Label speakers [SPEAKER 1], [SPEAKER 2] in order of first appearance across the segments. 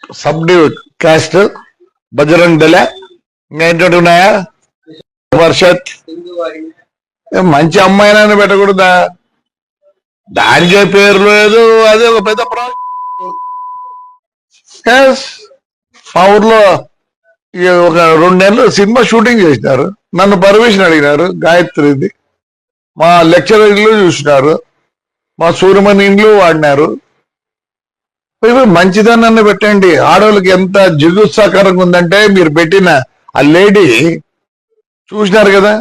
[SPEAKER 1] Subdue caste, Bajrang దళ, ఇంకా ఏంటంటే ఉన్నాయా, వర్షత్. మంచి అమ్మాయినని పెట్టకూడదా? దానికే పేరు లేదు. అదే ఒక పెద్ద మా ఊర్లో ఒక 2 నెలలు సినిమా షూటింగ్ చేసినారు. నన్ను పర్మిషన్ అడిగినారు. గాయత్రిది మా లెక్చరర్ ఇల్లు చూసినారు, మా సూర్యమణి ఇండ్లు వాడినారు. మంచిదనాన్ని పెట్టండి. ఆడవాళ్ళకి ఎంత జిగుత్సాకరంగా ఉందంటే మీరు పెట్టిన ఆ లేడీ చూసినారు కదా,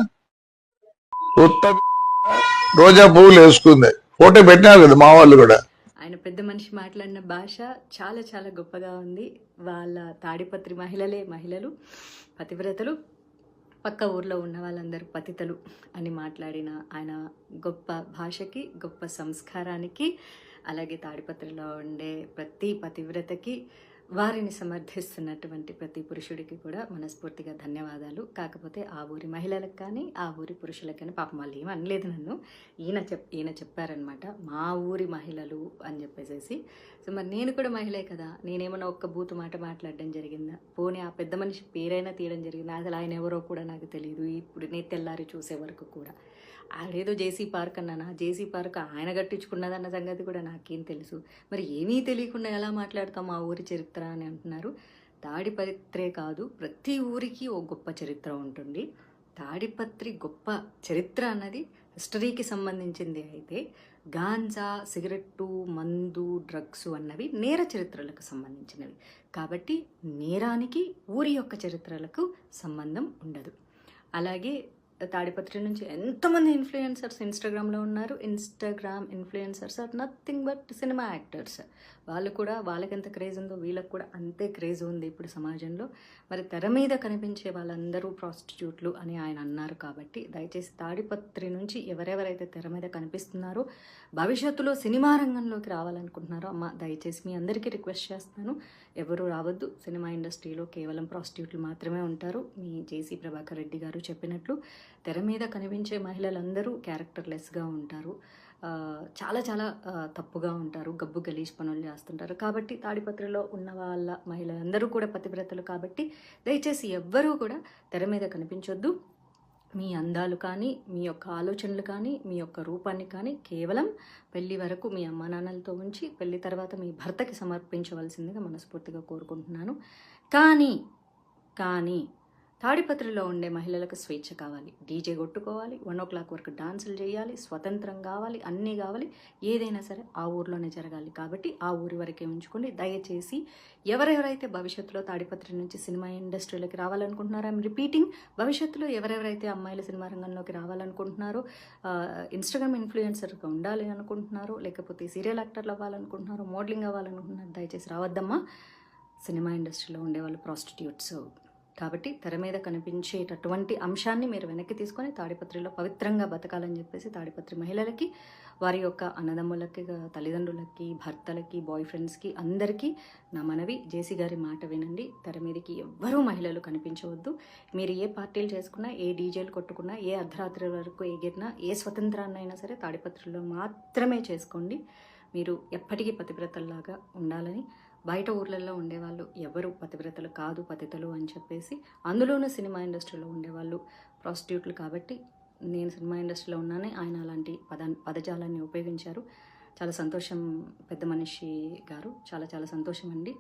[SPEAKER 1] రోజా పువ్వులు వేసుకుంది, ఫోటో పెట్టినారు కదా మా వాళ్ళు కూడా.
[SPEAKER 2] ఆయన పెద్ద మనిషి మాట్లాడిన భాష చాలా చాలా గొప్పగా ఉంది. వాళ్ళ తాడిపత్రి మహిళలు పతివ్రతలు, పక్క ఊర్లో ఉన్న వాళ్ళందరూ పతితలు అని మాట్లాడిన ఆయన గొప్ప భాషకి, గొప్ప సంస్కారానికి, అలాగే తాడిపత్రిలో ఉండే ప్రతి పతివ్రతకి, వారిని సమర్థిస్తున్నటువంటి ప్రతి పురుషుడికి కూడా మనస్ఫూర్తిగా ధన్యవాదాలు. కాకపోతే ఆ ఊరి మహిళలకు కానీ ఆ ఊరి పురుషులకు కానీ పాపం వాళ్ళు ఏమీ అనలేదు నన్ను. ఈయన చెప్పారనమాట, మా ఊరి మహిళలు అని చెప్పేసి. సో మరి నేను కూడా మహిళే కదా, నేనేమన్నా ఒక్క బూతు మాట మాట్లాడడం జరిగిందా? పోనీ ఆ పెద్ద మనిషి పేరైనా తీయడం జరిగిందా? అసలు ఆయన ఎవరో కూడా నాకు తెలియదు. ఇప్పుడు నేను తెల్లారి చూసే వరకు కూడా ఆడేదో జేసీ పార్క్ అన్నానా, జేసీ పార్క్ ఆయన కట్టించుకున్నదన్న సంగతి కూడా నాకేం తెలుసు. మరి ఏమీ తెలియకుండా ఎలా మాట్లాడతాం మా ఊరి చరిత్ర అని అంటున్నారు. తాడిపత్రే కాదు, ప్రతి ఊరికి ఓ గొప్ప చరిత్ర ఉంటుంది. తాడిపత్రి గొప్ప చరిత్ర అన్నది హిస్టరీకి సంబంధించింది అయితే, గాంజా, సిగరెట్టు, మందు, డ్రగ్స్ అన్నవి నేర చరిత్రలకు సంబంధించినవి. కాబట్టి నేరానికి ఊరి యొక్క చరిత్రలకు సంబంధం ఉండదు. అలాగే తాడిపత్రి నుంచి ఎంతమంది ఇన్ఫ్లుయెన్సర్స్ ఇన్స్టాగ్రామ్లో ఉన్నారు. Instagram influencers are nothing but cinema actors. వాళ్ళు కూడా, వాళ్ళకి ఎంత క్రేజ్ ఉందో వీళ్ళకి కూడా అంతే క్రేజ్ ఉంది ఇప్పుడు సమాజంలో. మరి తెర మీద కనిపించే వాళ్ళందరూ ప్రాస్టిట్యూట్లు అని ఆయన అన్నారు. కాబట్టి దయచేసి తాడిపత్రి నుంచి ఎవరెవరైతే తెర మీద కనిపిస్తున్నారో, భవిష్యత్తులో సినిమా రంగంలోకి రావాలనుకుంటున్నారో, అమ్మ దయచేసి మీ అందరికీ రిక్వెస్ట్ చేస్తాను, ఎవరు రావద్దు. సినిమా ఇండస్ట్రీలో కేవలం ప్రాస్టిట్యూట్లు మాత్రమే ఉంటారు. మీ జేసీ ప్రభాకర్ రెడ్డి గారు చెప్పినట్లు తెర మీద కనిపించే మహిళలందరూ క్యారెక్టర్లెస్గా ఉంటారు, చాలా చాలా తప్పుగా ఉంటారు, గబ్బు గలీజ్ పనులు చేస్తుంటారు. కాబట్టి తాడిపత్రిలో ఉన్న వాళ్ళ మహిళలందరూ కూడా పతివ్రతలు. కాబట్టి దయచేసి ఎవ్వరూ కూడా తెర మీద కనిపించొద్దు. మీ అందాలు కానీ, మీ యొక్క ఆలోచనలు కానీ, మీ యొక్క రూపాన్ని కానీ కేవలం పెళ్లి వరకు మీ అమ్మా నాన్నలతో ఉంచి పెళ్లి తర్వాత మీ భర్తకి సమర్పించవలసిందిగా మనస్ఫూర్తిగా కోరుకుంటున్నాను. కానీ తాడిపత్రిలో ఉండే మహిళలకు స్వేచ్ఛ కావాలి. డీజే కొట్టుకోవాలి, 1 o'clock వరకు డాన్సులు చేయాలి, స్వతంత్రం కావాలి, అన్నీ కావాలి. ఏదైనా సరే ఆ ఊర్లోనే జరగాలి. కాబట్టి ఆ ఊరి వరకే ఉంచుకోండి. దయచేసి ఎవరెవరైతే భవిష్యత్తులో తాడిపత్రి నుంచి సినిమా ఇండస్ట్రీలోకి రావాలనుకుంటున్నారో, ఐఎమ్ రిపీటింగ్, భవిష్యత్తులో ఎవరెవరైతే అమ్మాయిలు సినిమా రంగంలోకి రావాలనుకుంటున్నారో, ఇన్స్టాగ్రామ్ ఇన్ఫ్లుయెన్సర్గా ఉండాలి అనుకుంటున్నారో, లేకపోతే సీరియల్ యాక్టర్లు అవ్వాలనుకుంటున్నారో, మోడలింగ్ అవ్వాలనుకుంటున్నారో, దయచేసి రావద్దమ్మా. సినిమా ఇండస్ట్రీలో ఉండేవాళ్ళు ప్రాస్టిట్యూట్స్. కాబట్టి తెర మీద కనిపించేటటువంటి అంశాన్ని మీరు వెనక్కి తీసుకొని తాడిపత్రిలో పవిత్రంగా బతకాలని చెప్పేసి తాడిపత్రి మహిళలకి, వారి యొక్క అన్నదమ్ములకి, తల్లిదండ్రులకి, భర్తలకి, బాయ్ ఫ్రెండ్స్కి అందరికీ నా మనవి, జేసీ గారి మాట వినండి. తెర మీదకి ఎవ్వరూ మహిళలు కనిపించవద్దు. మీరు ఏ పార్టీలు చేసుకున్నా, ఏ డీజేలు కొట్టుకున్నా, ఏ అర్ధరాత్రి వరకు ఎగిరినా, ఏ స్వతంత్రాన్నైనా సరే తాడిపత్రిలో మాత్రమే చేసుకోండి. మీరు ఎప్పటికీ పతివ్రతల్లాగా ఉండాలని. బయట ఊర్లలో ఉండేవాళ్ళు ఎవరు పతివ్రతలు కాదు, పతితలు అని చెప్పేసి, అందులోనూ సినిమా ఇండస్ట్రీలో ఉండేవాళ్ళు ప్రాస్టిట్యూట్లు. కాబట్టి నేను సినిమా ఇండస్ట్రీలో ఉన్నానే ఆయన అలాంటి పదజాలాన్ని ఉపయోగించారు. చాలా సంతోషం పెద్ద మనిషి గారు, చాలా చాలా సంతోషం అండి.